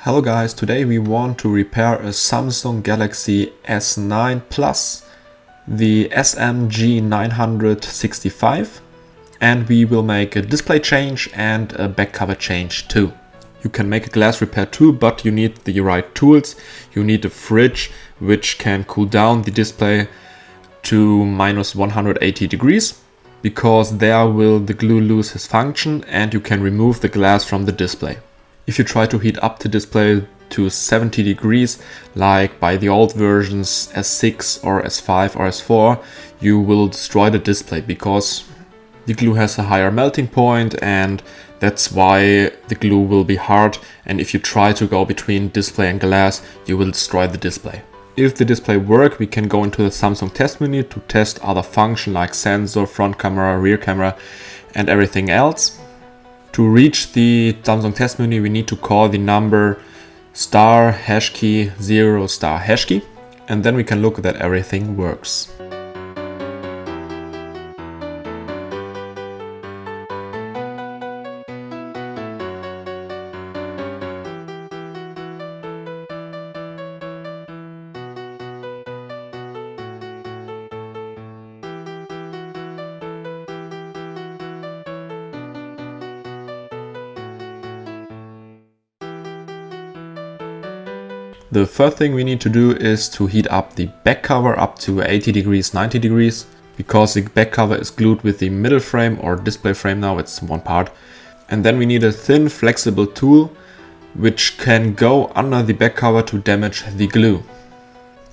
Hello guys, today we want to repair a Samsung Galaxy S9 Plus, the SM-G965, and we will make a display change and a back cover change too. You can make a glass repair too, but you need the right tools. You need a fridge which can cool down the display to minus 180 degrees, because there will the glue lose its function and you can remove the glass from the display. If you try to heat up the display to 70 degrees, like by the old versions S6 or S5 or S4, you will destroy the display because the glue has a higher melting point, and that's why the glue will be hard, and if you try to go between display and glass, you will destroy the display. If the display works, we can go into the Samsung test menu to test other functions like sensor, front camera, rear camera and everything else. To reach the Samsung test menu, we need to call the number star hash key 0 star hash key, and then we can look that everything works. The first thing we need to do is to heat up the back cover up to 80 degrees, 90 degrees, because the back cover is glued with the middle frame or display frame now, it's one part. And then we need a thin, flexible tool which can go under the back cover to damage the glue.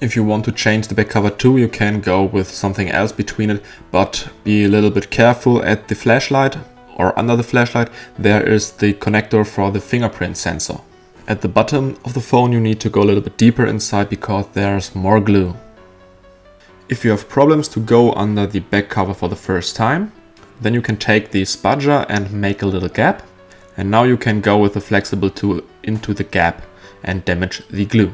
If you want to change the back cover too, you can go with something else between it, but be a little bit careful at the flashlight or under the flashlight. There is the connector for the fingerprint sensor. At the bottom of the phone you need to go a little bit deeper inside because there's more glue. If you have problems to go under the back cover for the first time, then you can take the spudger and make a little gap. And now you can go with a flexible tool into the gap and damage the glue.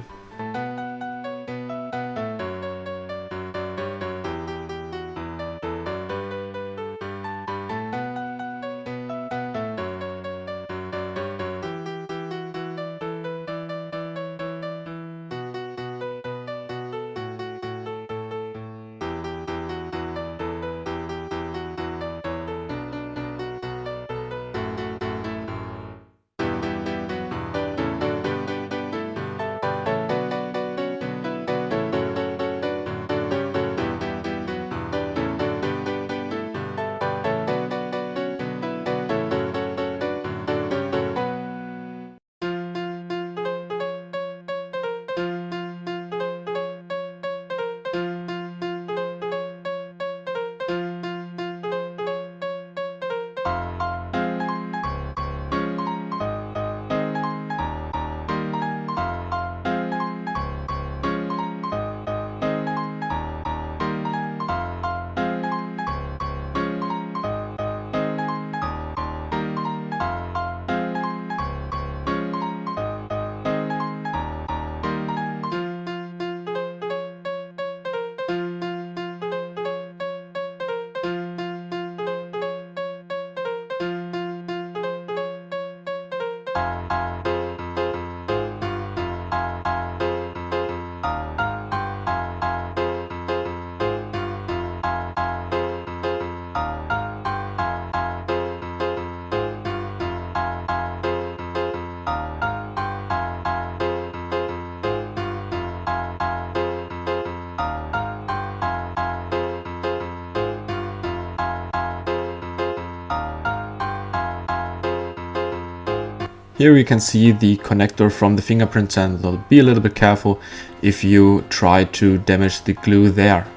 Here we can see the connector from the fingerprint sensor. Be a little bit careful if you try to damage the glue there.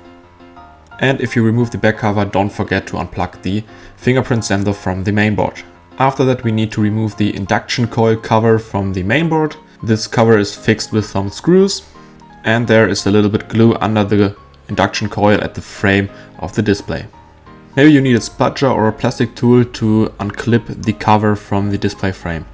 And if you remove the back cover, don't forget to unplug the fingerprint sensor from the mainboard. After that we need to remove the induction coil cover from the mainboard. This cover is fixed with some screws, and there is a little bit glue under the induction coil at the frame of the display. Maybe you need a spudger or a plastic tool to unclip the cover from the display frame.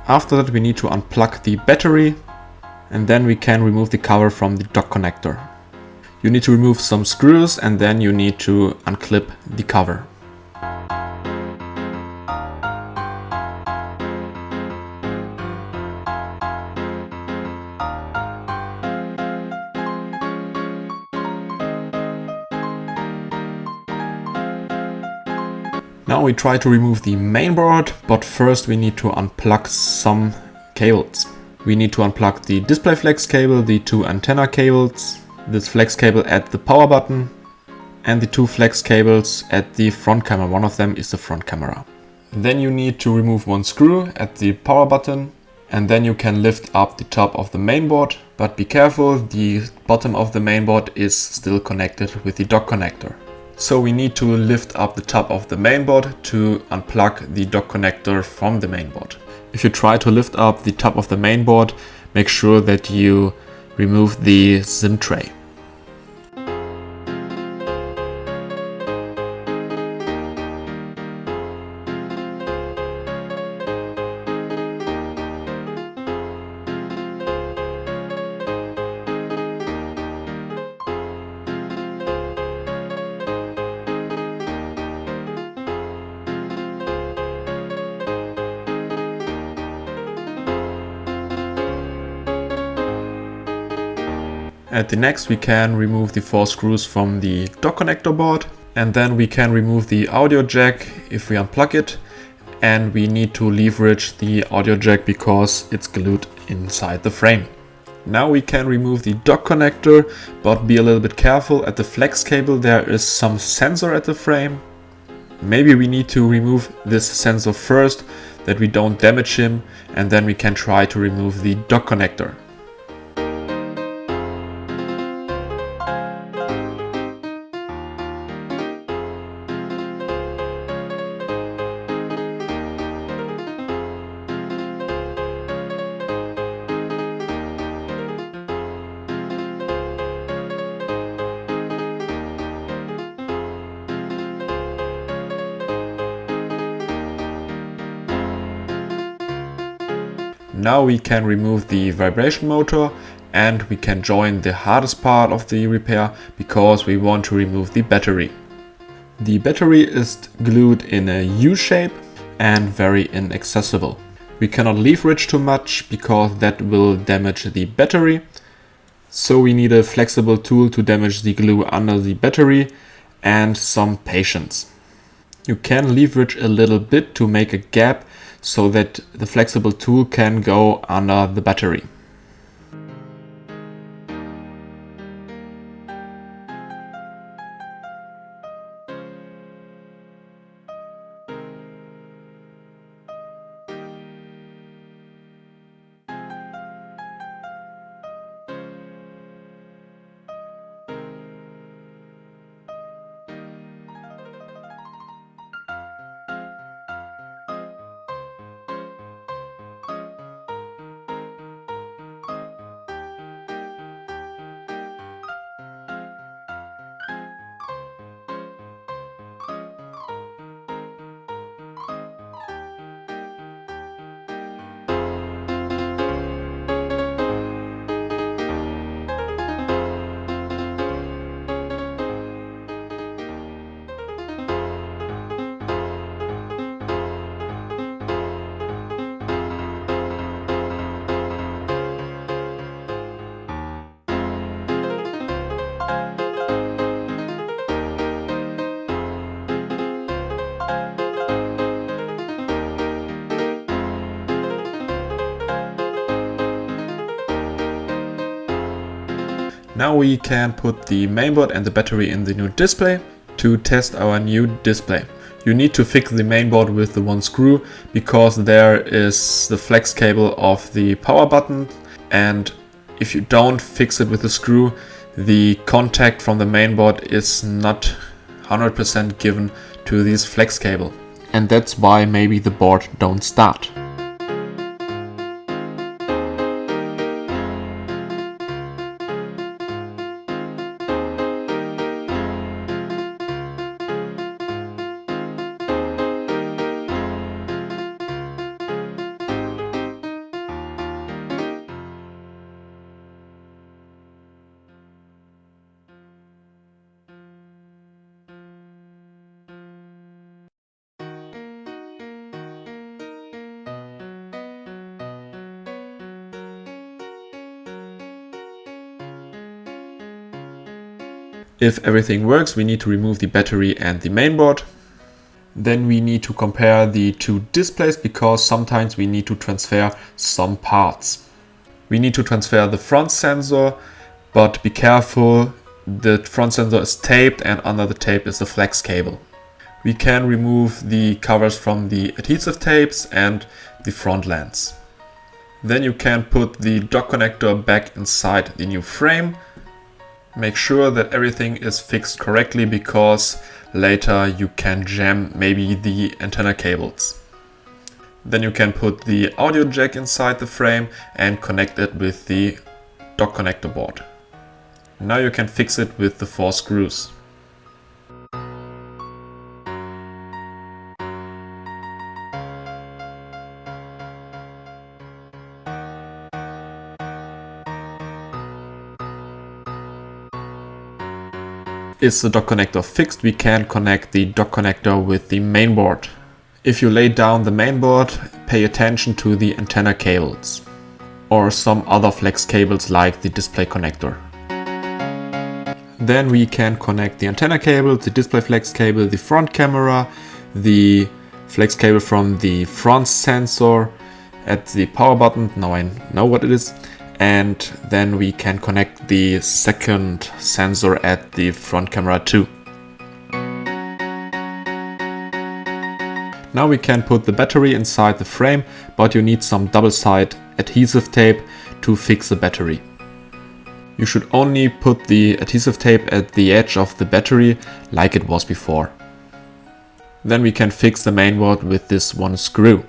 After that we need to unplug the battery, and then we can remove the cover from the dock connector. You need to remove some screws and then you need to unclip the cover. Now we try to remove the mainboard, but first we need to unplug some cables. We need to unplug the display flex cable, the two antenna cables, this flex cable at the power button, and the two flex cables at the front camera. One of them is the front camera. Then you need to remove one screw at the power button, and then you can lift up the top of the mainboard. But be careful, the bottom of the mainboard is still connected with the dock connector. So we need to lift up the top of the mainboard to unplug the dock connector from the mainboard. If you try to lift up the top of the mainboard, make sure that you remove the SIM tray. At the next we can remove the 4 screws from the dock connector board, and then we can remove the audio jack if we unplug it, and we need to leverage the audio jack because it's glued inside the frame. Now we can remove the dock connector, but be a little bit careful. At the flex cable there is some sensor at the frame. Maybe we need to remove this sensor first, that we don't damage him, and then we can try to remove the dock connector. Now we can remove the vibration motor, and we can join the hardest part of the repair because we want to remove the battery. The battery is glued in a U shape and very inaccessible. We cannot leverage too much because that will damage the battery. So we need a flexible tool to damage the glue under the battery and some patience. You can leverage a little bit to make a gap so that the flexible tool can go under the battery. Now we can put the mainboard and the battery in the new display to test our new display. You need to fix the mainboard with the one screw because there is the flex cable of the power button, and if you don't fix it with the screw, the contact from the mainboard is not 100% given to this flex cable, and that's why maybe the board don't start. If everything works, we need to remove the battery and the mainboard. Then we need to compare the two displays because sometimes we need to transfer some parts. We need to transfer the front sensor, but be careful, the front sensor is taped and under the tape is a flex cable. We can remove the covers from the adhesive tapes and the front lens. Then you can put the dock connector back inside the new frame. Make sure that everything is fixed correctly because later you can jam maybe the antenna cables. Then you can put the audio jack inside the frame and connect it with the dock connector board. Now you can fix it with the 4 screws. Is the dock connector fixed, we can connect the dock connector with the mainboard. If you lay down the mainboard, pay attention to the antenna cables or some other flex cables like the display connector. Then we can connect the antenna cable, the display flex cable, the front camera, the flex cable from the front sensor at the power button, now I know what it is, and then we can connect the second sensor at the front camera too. Now we can put the battery inside the frame, but you need some double-sided adhesive tape to fix the battery. You should only put the adhesive tape at the edge of the battery like it was before. Then we can fix the mainboard with this 1 screw.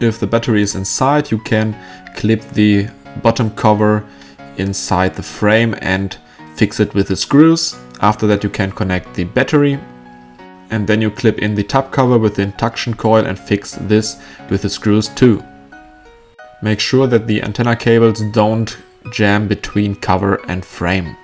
If the battery is inside, you can clip the bottom cover inside the frame and fix it with the screws. After that you can connect the battery and then you clip in the top cover with the induction coil and fix this with the screws too. Make sure that the antenna cables don't jam between cover and frame.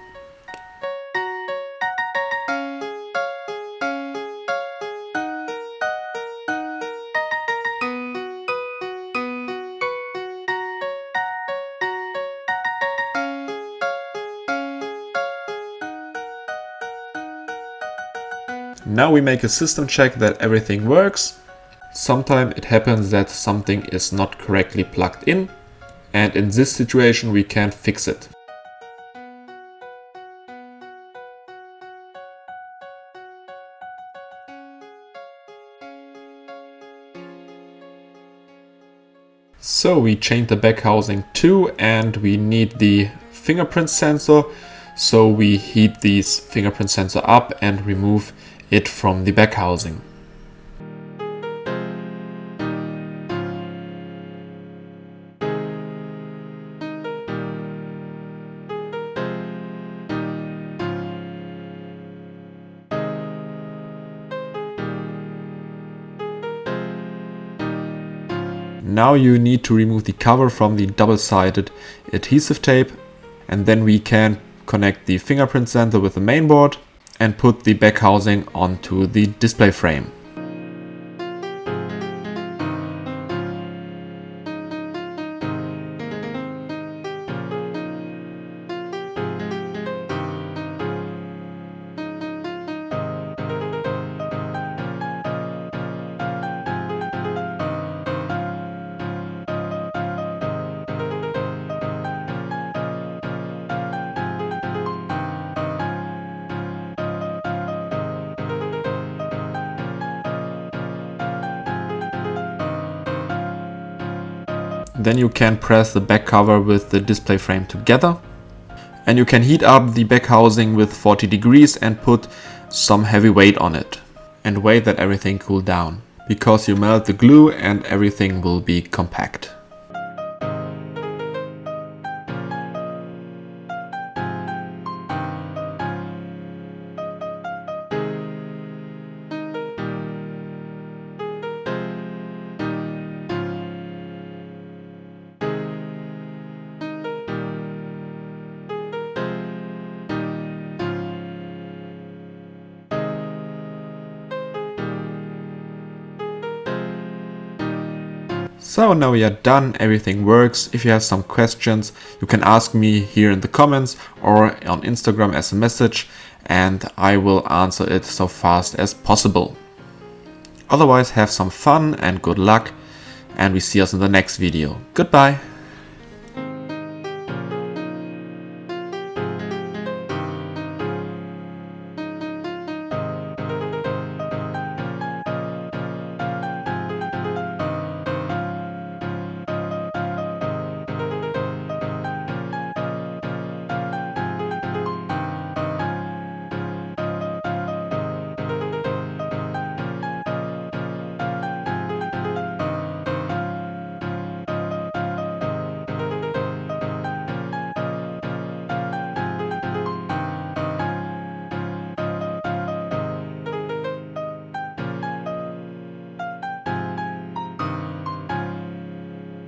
Now we make a system check that everything works. Sometimes it happens that something is not correctly plugged in, and in this situation we can fix it. So we change the back housing too, and we need the fingerprint sensor. So we heat this fingerprint sensor up and remove it from the back housing. Now you need to remove the cover from the double-sided adhesive tape, and then we can connect the fingerprint sensor with the mainboard and put the back housing onto the display frame. Then you can press the back cover with the display frame together. And you can heat up the back housing with 40 degrees and put some heavy weight on it. And wait that everything cool down, because you melt the glue and everything will be compact. So now we are done, everything works. If you have some questions, you can ask me here in the comments or on Instagram as a message, and I will answer it so fast as possible. Otherwise, have some fun and good luck, and we see us in the next video. Goodbye!